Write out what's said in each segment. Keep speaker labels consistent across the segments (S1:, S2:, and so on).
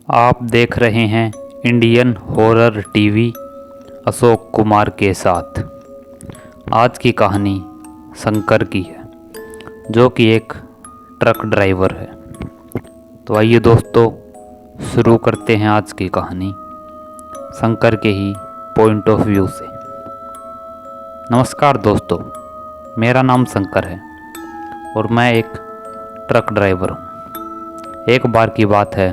S1: आप देख रहे हैं Indian horror TV Ashok Kumar के साथ। आज की कहानी शंकर की है, जो कि एक ट्रक ड्राइवर है। तो आइए दोस्तों, शुरू करते हैं आज की कहानी शंकर के ही पॉइंट ऑफ व्यू से। नमस्कार दोस्तों, मेरा नाम शंकर है और मैं एक ट्रक ड्राइवर हूँ। एक बार की बात है,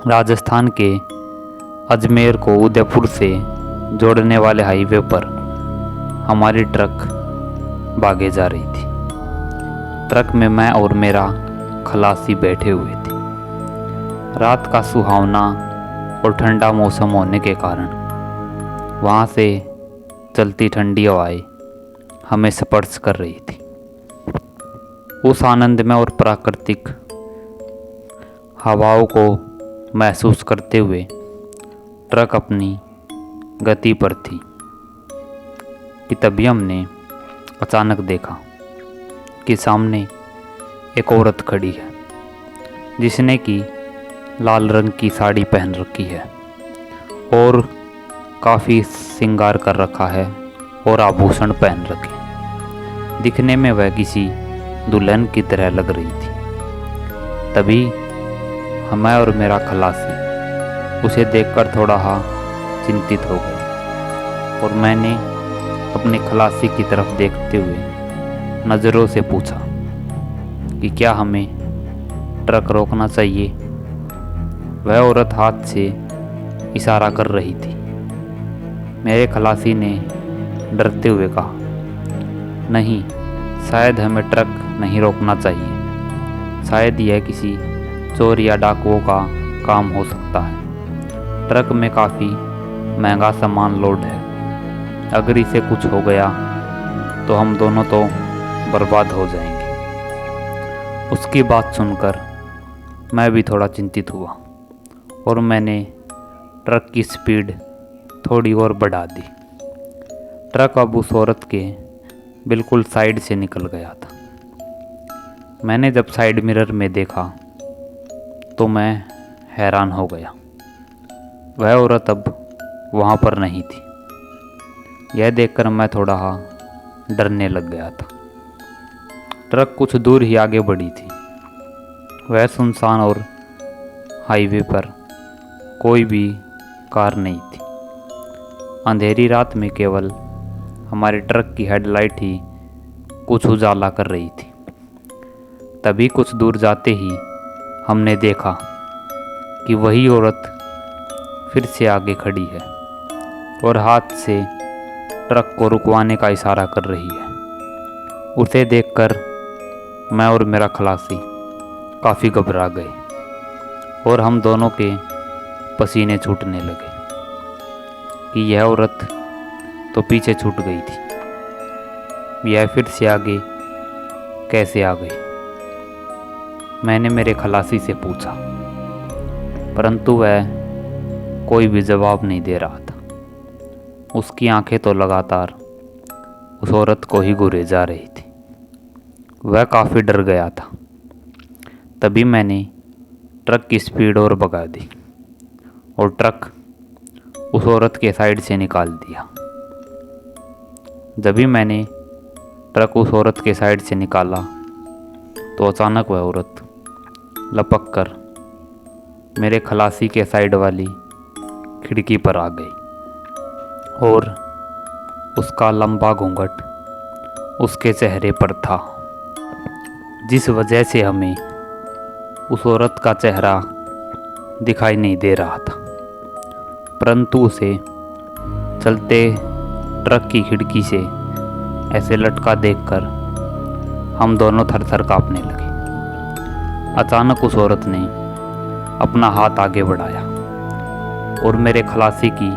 S1: राजस्थान के अजमेर को उदयपुर से जोड़ने वाले हाईवे पर हमारी ट्रक भागे जा रही थी। ट्रक में मैं और मेरा खलासी बैठे हुए थे। रात का सुहावना और ठंडा मौसम होने के कारण वहाँ से चलती ठंडी हवाएं हमें स्पर्श कर रही थी। उस आनंद में और प्राकृतिक हवाओं को महसूस करते हुए ट्रक अपनी गति पर थी कि तभी हमने अचानक देखा कि सामने एक औरत खड़ी है, जिसने कि लाल रंग की साड़ी पहन रखी है और काफ़ी श्रृंगार कर रखा है और आभूषण पहन रखे। दिखने में वह किसी दुल्हन की तरह लग रही थी। तभी मैं और मेरा खलासी उसे देखकर थोड़ा चिंतित हो गए और मैंने अपने खलासी की तरफ देखते हुए नज़रों से पूछा कि क्या हमें ट्रक रोकना चाहिए। वह औरत हाथ से इशारा कर रही थी। मेरे खलासी ने डरते हुए कहा, नहीं, शायद हमें ट्रक नहीं रोकना चाहिए। शायद यह किसी चोर या डाकुओं का काम हो सकता है। ट्रक में काफ़ी महंगा सामान लोड है। अगर इसे कुछ हो गया तो हम दोनों तो बर्बाद हो जाएंगे। उसकी बात सुनकर मैं भी थोड़ा चिंतित हुआ और मैंने ट्रक की स्पीड थोड़ी और बढ़ा दी। ट्रक अब उस औरत के बिल्कुल साइड से निकल गया था। मैंने जब साइड मिरर में देखा तो मैं हैरान हो गया। वह औरत अब वहाँ पर नहीं थी। यह देखकर मैं थोड़ा डरने लग गया था। ट्रक कुछ दूर ही आगे बढ़ी थी। वह सुनसान और हाईवे पर कोई भी कार नहीं थी। अंधेरी रात में केवल हमारे ट्रक की हेडलाइट ही कुछ उजाला कर रही थी। तभी कुछ दूर जाते ही हमने देखा कि वही औरत फिर से आगे खड़ी है और हाथ से ट्रक को रुकवाने का इशारा कर रही है। उसे देखकर मैं और मेरा खलासी काफ़ी घबरा गए और हम दोनों के पसीने छूटने लगे कि यह औरत तो पीछे छूट गई थी, यह फिर से आगे कैसे आ गई। मैंने मेरे खलासी से पूछा, परंतु वह कोई भी जवाब नहीं दे रहा था। उसकी आंखें तो लगातार उस औरत को ही घूरे जा रही थी। वह काफ़ी डर गया था। तभी मैंने ट्रक की स्पीड और बढ़ा दी और ट्रक उस औरत के साइड से निकाल दिया। जब भी मैंने ट्रक उस औरत के साइड से निकाला तो अचानक वह औरत लपक कर मेरे खलासी के साइड वाली खिड़की पर आ गई और उसका लंबा घूंघट उसके चेहरे पर था, जिस वजह से हमें उस औरत का चेहरा दिखाई नहीं दे रहा था। परंतु उसे चलते ट्रक की खिड़की से ऐसे लटका देखकर हम दोनों थर-थर कांपने लगे। अचानक उस औरत ने अपना हाथ आगे बढ़ाया और मेरे खलासी की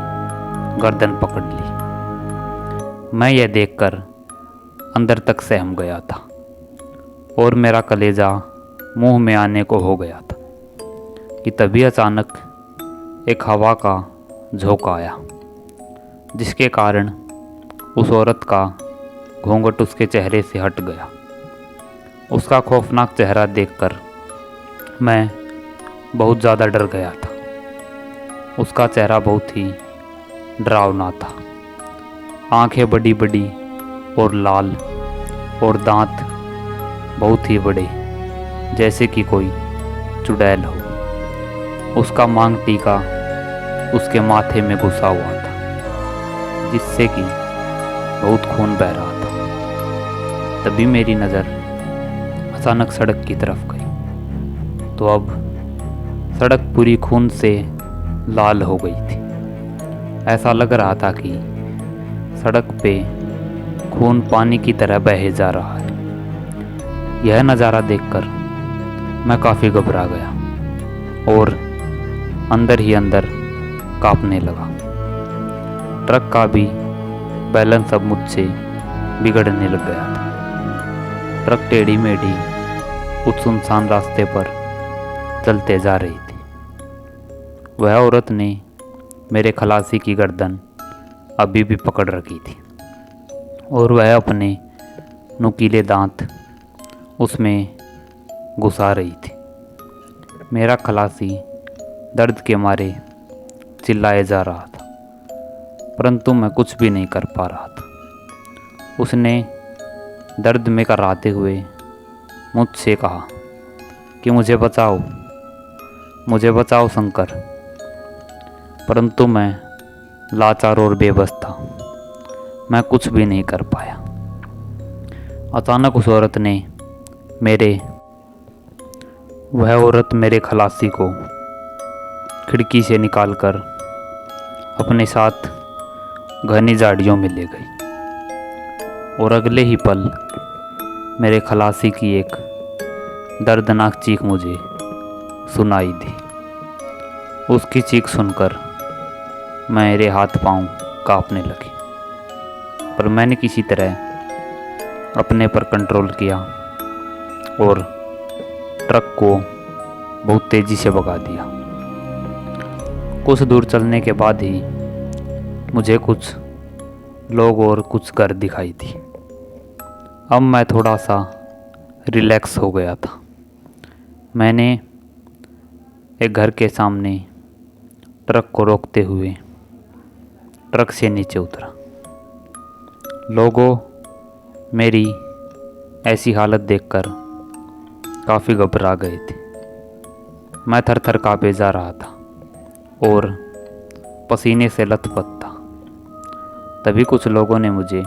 S1: गर्दन पकड़ ली। मैं यह देखकर अंदर तक सहम गया था और मेरा कलेजा मुंह में आने को हो गया था कि तभी अचानक एक हवा का झोंका आया, जिसके कारण उस औरत का घूंघट उसके चेहरे से हट गया। उसका खौफनाक चेहरा देखकर मैं बहुत ज़्यादा डर गया था। उसका चेहरा बहुत ही डरावना था। आंखें बड़ी बड़ी और लाल और दांत बहुत ही बड़े, जैसे कि कोई चुड़ैल हो। उसका मांग टीका उसके माथे में घुसा हुआ था, जिससे कि बहुत खून बह रहा था। तभी मेरी नज़र अचानक सड़क की तरफ गई, तो अब सड़क पूरी खून से लाल हो गई थी। ऐसा लग रहा था कि सड़क पे खून पानी की तरह बहे जा रहा है। यह नज़ारा देखकर मैं काफ़ी घबरा गया और अंदर ही अंदर कांपने लगा। ट्रक का भी बैलेंस अब मुझसे बिगड़ने लग गया था। ट्रक टेढ़ी मेढ़ी उस सुनसान रास्ते पर चलते जा रही थी। वह औरत ने मेरे खलासी की गर्दन अभी भी पकड़ रखी थी और वह अपने नुकीले दांत उसमें घुसा रही थी। मेरा खलासी दर्द के मारे चिल्लाए जा रहा था, परंतु मैं कुछ भी नहीं कर पा रहा था। उसने दर्द में कराते हुए मुझसे कहा कि मुझे बचाओ शंकर। परंतु मैं लाचार और बेबस था। मैं कुछ भी नहीं कर पाया। अचानक वह औरत मेरे खलासी को खिड़की से निकालकर अपने साथ घनी झाड़ियों में ले गई और अगले ही पल मेरे खलासी की एक दर्दनाक चीख मुझे सुनाई दी। उसकी चीख सुनकर मेरे हाथ पांव कांपने लगे, पर मैंने किसी तरह अपने पर कंट्रोल किया और ट्रक को बहुत तेज़ी से भगा दिया। कुछ दूर चलने के बाद ही मुझे कुछ लोग और कुछ घर दिखाई दी। अब मैं थोड़ा सा रिलैक्स हो गया था। मैंने एक घर के सामने ट्रक को रोकते हुए ट्रक से नीचे उतरा। लोगों मेरी ऐसी हालत देखकर काफ़ी घबरा गए थे। मैं थर थर काँपे जा रहा था और पसीने से लथपथ था। तभी कुछ लोगों ने मुझे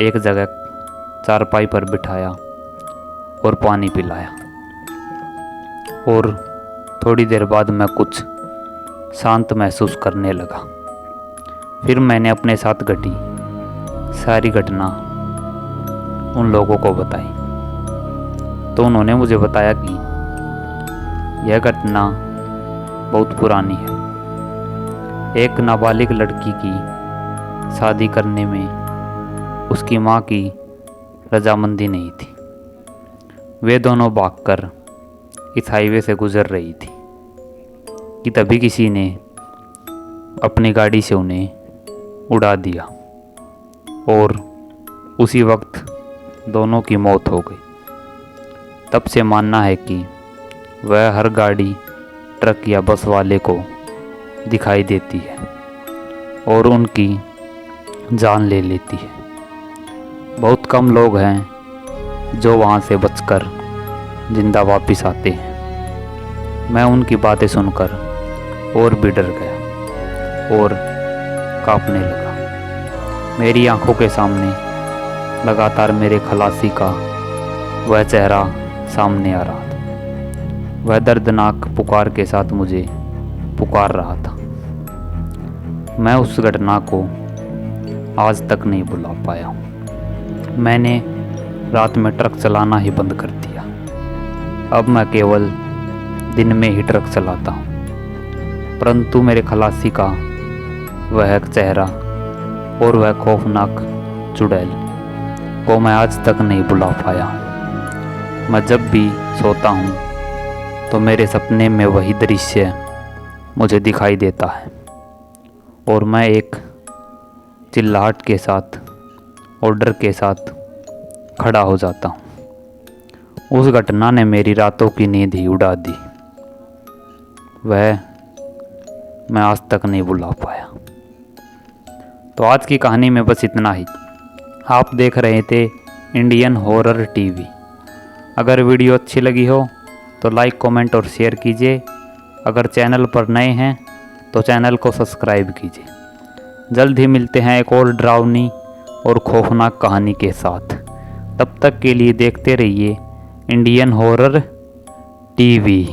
S1: एक जगह चारपाई पर बिठाया और पानी पिलाया और थोड़ी देर बाद मैं कुछ शांत महसूस करने लगा। फिर मैंने अपने साथ घटी सारी घटना उन लोगों को बताई, तो उन्होंने मुझे बताया कि यह घटना बहुत पुरानी है। एक नाबालिग लड़की की शादी करने में उसकी माँ की रजामंदी नहीं थी। वे दोनों भागकर इस हाईवे से गुजर रही थी कि तभी किसी ने अपनी गाड़ी से उन्हें उड़ा दिया और उसी वक्त दोनों की मौत हो गई। तब से मानना है कि वह हर गाड़ी, ट्रक या बस वाले को दिखाई देती है और उनकी जान ले लेती है। बहुत कम लोग हैं जो वहाँ से बचकर जिंदा वापस आते हैं। मैं उनकी बातें सुनकर और भी डर गया और कांपने लगा। मेरी आंखों के सामने लगातार मेरे खलासी का वह चेहरा सामने आ रहा था। वह दर्दनाक पुकार के साथ मुझे पुकार रहा था। मैं उस घटना को आज तक नहीं भुला पाया हूँ। मैंने रात में ट्रक चलाना ही बंद कर दिया। अब मैं केवल दिन में ही ट्रक चलाता हूँ। परंतु मेरे खलासी का वह चेहरा और वह खौफनाक चुड़ैल को मैं आज तक नहीं भुला पाया। मैं जब भी सोता हूँ तो मेरे सपने में वही दृश्य मुझे दिखाई देता है और मैं एक चिल्लाहट के साथ और डर के साथ खड़ा हो जाता हूँ। उस घटना ने मेरी रातों की नींद ही उड़ा दी। वह मैं आज तक नहीं भुला पाया। तो आज की कहानी में बस इतना ही। आप देख रहे थे इंडियन हॉरर टीवी। अगर वीडियो अच्छी लगी हो तो लाइक, कमेंट और शेयर कीजिए। अगर चैनल पर नए हैं तो चैनल को सब्सक्राइब कीजिए। जल्द ही मिलते हैं एक और डरावनी और खौफनाक कहानी के साथ। तब तक के लिए देखते रहिए इंडियन हॉरर टीवी।